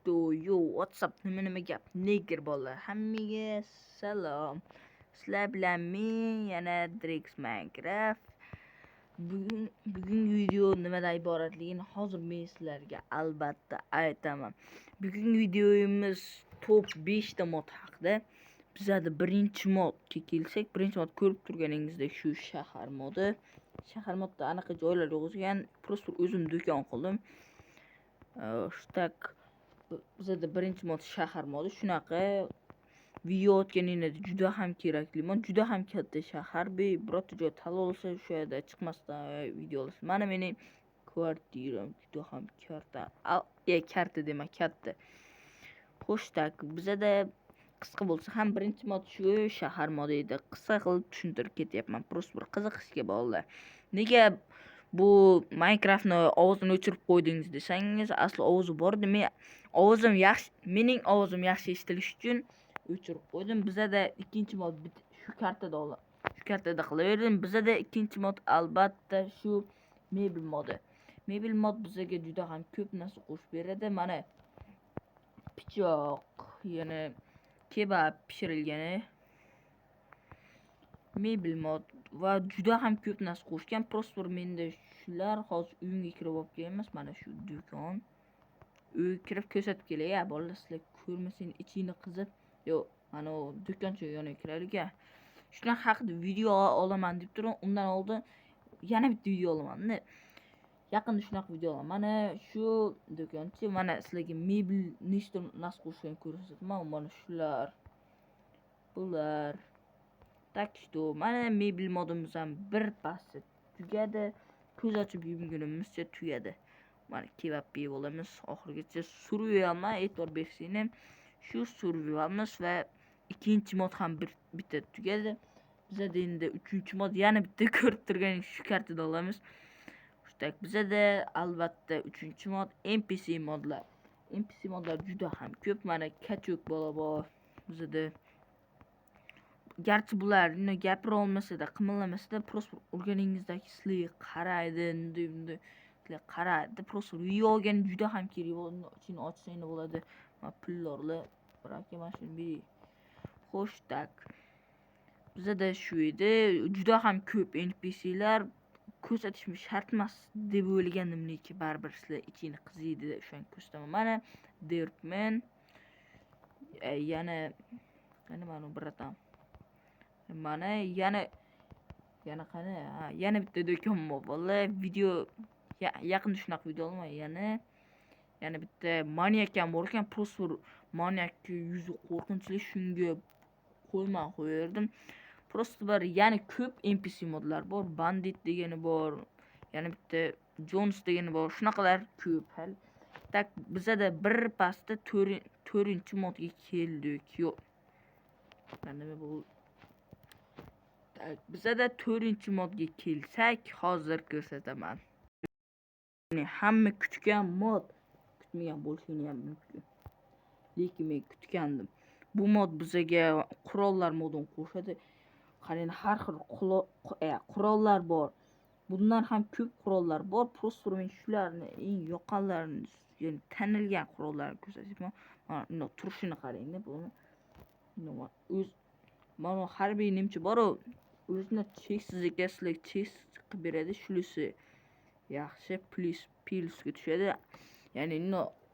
Yo, WhatsApp nima gap? Neger bolalar. Hammaga salom. Sizlar bilan men yana Drex Minecraft. Bugungi video nimadan iboratligini hozir men sizlarga albatta aytaman. Bugungi videomiz top 5 ta mod haqida. Bizda birinchi modga kelsak, birinchi mod ko'rib turganingizdek shu shahar modi. Shahar modda anaqa joylar yozgan, просто o'zim do'kon qildim. Так, bizda birinchi mod shahar modi shunaqa video o'tganingizda juda ham kerakli mod, juda ham katta shahar. Birorta joy tanlab olsa o'sha yerda chiqmasdan video olasiz. Mana mening kvartiram juda ham katta. Katta dema, katta. Xo'sh, tak, bizda qisqa bo'lsa ham birinchi mod shu shahar modi edi. Qisqa qilib tushuntirib ketyapman. Просто bir qiziqishga bog'liq. Nega bu Minecraftni ovozini o'chirib qo'ydingiz desangiz, asli ovozi bor edi. Mening ovozim yaxshi eshitilishi uchun o'chirib qo'ydim. Bizda ikkinchi mod shu kartada qilaverdim. Bizda ikkinchi mod albatta shu mebel modi. Mebel mod bizga juda ham ko'p narsa qo'shib beradi. Mana pichoq, yana kebab pishirilgani mebel mod va juda ham ko'p narsa qo'shgan. Просто menda shular hozir uyimga kirib olib kelamiz. Mana shu do'kon. Uyga kirib ko'rsatib kelay, bolalar sizlar ko'rmasin, ichini qizib. Yo'q, mana o do'koncha yoniga kiraylik. Shunaqa haqida video olaman deb turdim. Undan oldin yana bitta video olaman. Yaqinda shunaqa video olaman. Mana shu do'koncha, mana sizlarga mebel nechta narsa qo'shgan ko'rsataman. Mana shular. Bular. Так что, mana mebel modimiz ham bir pasda tugadi. Ko'z ochib yumgunimizcha tugadi. Mana kebab yeb olamiz oxirigacha. Survivalma e'tibor bersanglar, shu survivalmiz va ikkinchi mod ham bitta tugadi. Bizda endi uchinchi mod yana bitta ko'rib turganingiz shu kartada olamiz. Tak, bizda albatta uchinchi mod NPC modlar. NPC modlar juda ham ko'p. Mana kachuk bola bor bizda. Garchi bular gapira olmasa-da, qimillamasa-da, просто o'rganingizdagi sizlarga qaraydi, sizlar qaraydi. Просто video olgan juda ham kerak bo'ladi. Ichini ochsanglar bo'ladi. Pullarni biraka mana shuni. Xo'sh, tak. Bizda shu edi. Juda ham ko'p NPC'lar ko'rsatishim shart emas deb o'ylagandim, lekin baribir sizlar ichini qiziydi, o'shani ko'rsataman. Mana Dirtman. Yana mana biratam. Mana yana qani? Yana bitta do'kon bor. Vallahi video yaqinda shunaqa video olaman. Yana bitta maniak ham bor ekan. Просто maniak yuzi qo'rqinchli, shunga qo'yerdim. Просто yana ko'p NPC modlar bor. Bandit degani bor. Yana bitta Jones degani bor. Shunaqalar ko'p hal. Tak, bizda bir pasda 4-chi modga keldik. Yo'q. Nima bu? Tak, bizda 4-chi modga kelsak, hozir ko'rsataman. Hamma kutgan mod, kutmagan bo'lishini ham mumkin. Lekin men kutgandim. Bu mod bizga qurollar modini qo'shadi. Qarang, har xil qurollar bor. Bundan ham ko'p qurollar bor. Просто men shularni eng yoqqanlarini, ya'ni tanilgan qurollarni ko'rsatyapman. Mana turishini qarang-da buni. Mana harbiy nimcha bor-ku, o'zini cheksiz ekan, sizlarga cheksiz qilib beradi. Shulisi yaxshi, plusga tushadi. Ya'ni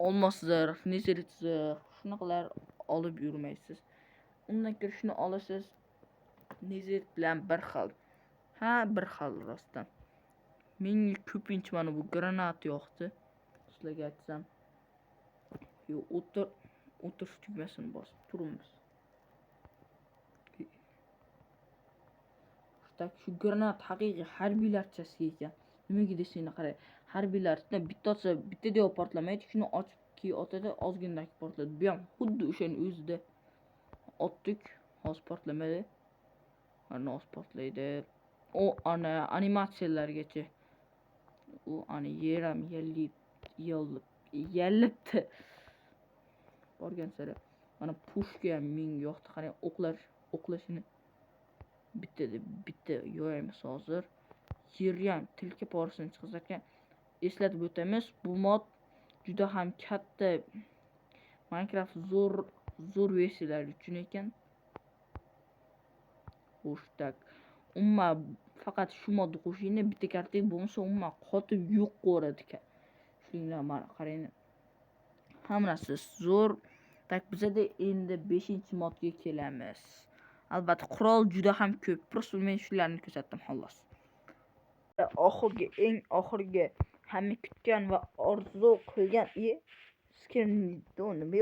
olmos zirh, nezirit zirh, shunaqalar olib yurmaysiz. Undan ko'ra shuni olasiz. Nezirit bilan bir xil. Bir xil rostdan. Menga ko'pincha mana bu granat yoqdi. Sizlarga aytsam. O'tirish tugmasini bosib turibmiz. Tak, shu granat haqiqiy harbiylarchasiga ekan. Nimaga desanglar qarang. Harbiylar bitta deb portlamaydi, shuni ochib otadi, ozgina portlaydi. Bu ham xuddi o'shaning o'zida. Otdik, hozir portlamadi. Mana hozir portlaydi. O ana animatsiyalargacha. U ana yer ham yallibdi. Borgan sari. Mana pushka ham menga yoqdi. Qarang, o'qlashini bitta yo'yamiz hozir. Yerga ham tilka porisini chiqizarkan eslatib o'tamiz. Bu mod juda ham katta Minecraft zo'r versiyalar uchun ekan. Xo'sh, tak. Umuman faqat shu modda qo'shingda bitta kartaga bo'lmasa umuman qotib yo'q qo'radi ekan. Shuningdek, mana qarang. Hammasi zo'r. Tak, bizda endi 5-modga kelamiz. Albatta, qurol juda ham ko'p. Просто men shularni ko'rsatdim xolos. Eng oxirgi hamma kutgan va orzu qilgan skinni nima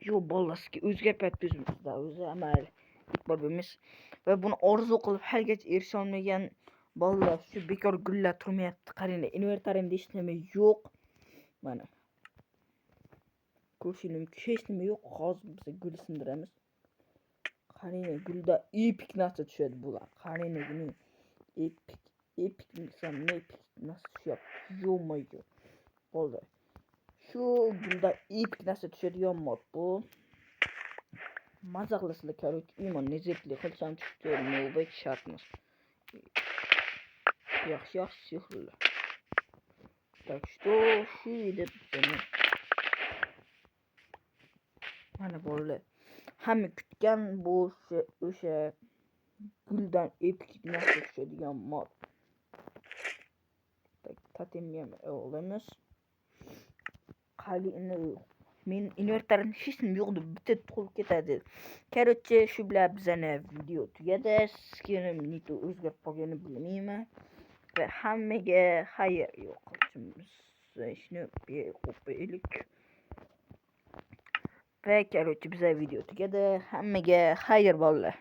yo'q bolasiga o'zgartib o'zimizda o'zi amal bor bo'lmas va buni orzu qilib haligacha erisha olmagan bolalar shu bekor gullar turmayapti. Qarang, invertarimda hech nima yo'q. Mana ko'rshinimcha hech nima yo'q. Hozir biz gul sindiramiz. Qarang, gulda epik narsa tushadi bular. Qarang, buni epik narsa tushyapti. Yo'q. Bo'ldi. Shu gulda epik narsa tushadigan mod bu. Maza qilasizlar, короче, iymon nezepli qilsam tushdi, navbat shartmas. Yaxshi sehrlar. Так что shu edi bizning. Mana bo'ldi. Hamma kutgan bu o'sha guldan epik narsa tushadigan mod. Totemga olamiz. Qalini men invertarim hech nima yo'q deb bitta to'lib ketadi. Короче, shu bilan bizning video tugadi. Skinimni o'zgarib qolganini bilmayman. Ve hammaga xayr yo'q. Shuni qo'yaylik. Ve короче, bizning video tugadi. Hammaga xayr bolalar.